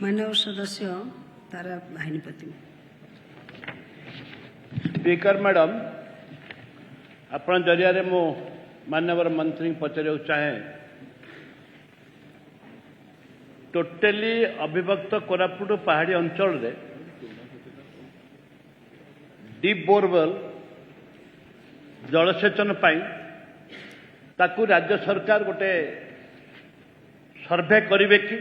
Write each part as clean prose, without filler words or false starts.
मानव सदस्य तारा भाईनीपति। Speaker madam आपण जरिया मो माननीय मंत्री पचार चाहे टोटाली अविभक्त कोरापुट पहाड़ी अंचल रे डीप बोरवेल जलसेचन ताकू राज्य सरकार गोटे सर्वे करेंगे कि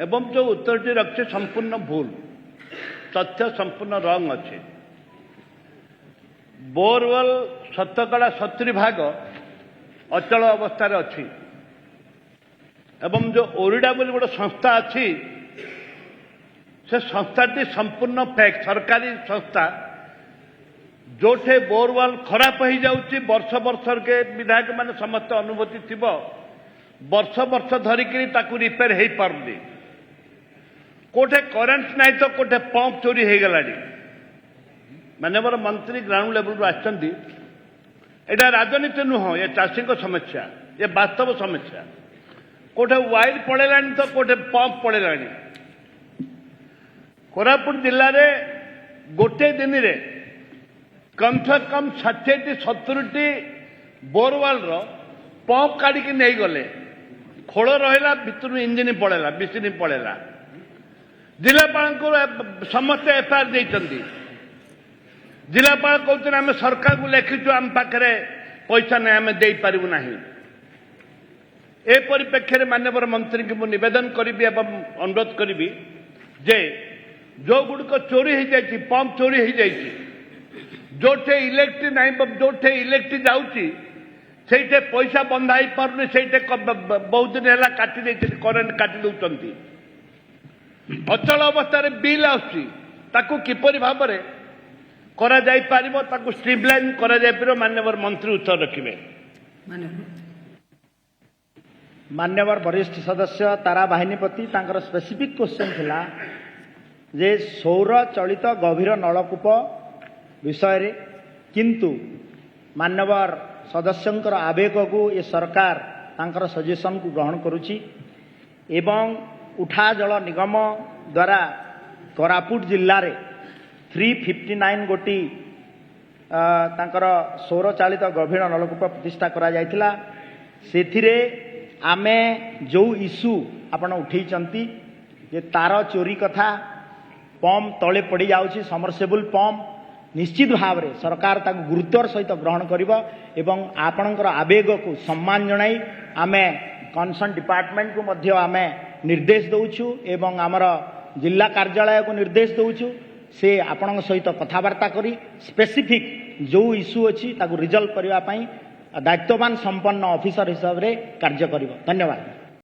एवं जो उत्तरटी रखे संपूर्ण भूल तथ्य संपूर्ण रंग अच्छे। बोरवेल शतकड़ा 70 भाग अचल अवस्था अच्छी एवं जो ओरिडा बोली गोटे संस्था अच्छी से संस्थाटी संपूर्ण फेक सरकारी संस्था जोठे बोरवेल खराब हो जाऊँगी वर्ष वर्ष के विधायक मान समस्त अनुभूति थी वर्ष वर्ष धरिकी रिपेयर हो पारुनी कोठे करेन्ट नहीं तो कोठे पंप चोरी हो गला माननीय मंत्री ग्राउंड लेवल आछंती एटा राजनीति नुह ये चाषी समस्या ये वास्तव समस्या कोठे वायर पड़ेला तो कोठे पंप पड़ेला कोरापुट जिले में गोटे दिन रे कम से कम 60-70 बोरवेल पंप काढ़ी नहीं गले खोल रहा भितर इंजिन पड़ेला मिशिन पड़ेला जिलापाल को समस्त एफआईआर देती जिलापाल कहते आम सरकार को लिखिचु आम पाखे पैसा नहीं आम दे पारू ना ए परिप्रेक्षी माननीय मंत्री की मुझे निवेदन करी अनुरोध करी जे जो गुड़िक चोरी हो जाए पंप चोरी हो जाए जोठे इलेक्ट्रिक नहीं जोठे इलेक्ट्रिक जाऊँगी से पैसा बंधा हो पारे से बहुत दिन है काटी करेन्ट काटी दौरान अचल अवस्था बिल आसू किपर भाव में स्ट्रीमलाइन कर माननीय मंत्री उत्तर रखिए। माननीय वरिष्ठ सदस्य तारा बाहिनीपति स्पेसिफिक क्वेश्चन थिला जे सौर चलित गभीर नलकूप विषय रे किंतु माननीय सदस्यंकर आवेग को ये सरकार तांकर सजेशन को ग्रहण करुची एवं उठा जल निगम द्वारा कोरापुट जिल्ला रे 359 गोटी तांकर सौर चालित गभीर नलकूप प्रतिष्ठा करा जायतिला सेथिरे आमे जो इश्यू आपण उठेइचंती जे तार चोरी कथा पंप तले पड़ी जाउची समरसेबल पंप निश्चित भाव में सरकार ताकु गुरुत्वर सहित ग्रहण करिबो एवं आपणकर आवेग को सम्मान जणाई आमे कनसर्न डिपार्टमेंट को मध्य आमे निर्देश दउछु एवं आमर जिला कार्यालय को निर्देश दउछु से आपण सहित कथबार्ता करी स्पेसिफिक जो इश्यू अच्छी ताकु रिजल्व करने दायित्ववान संपन्न ऑफिसर हिसाब से कार्य करिबो। धन्यवाद।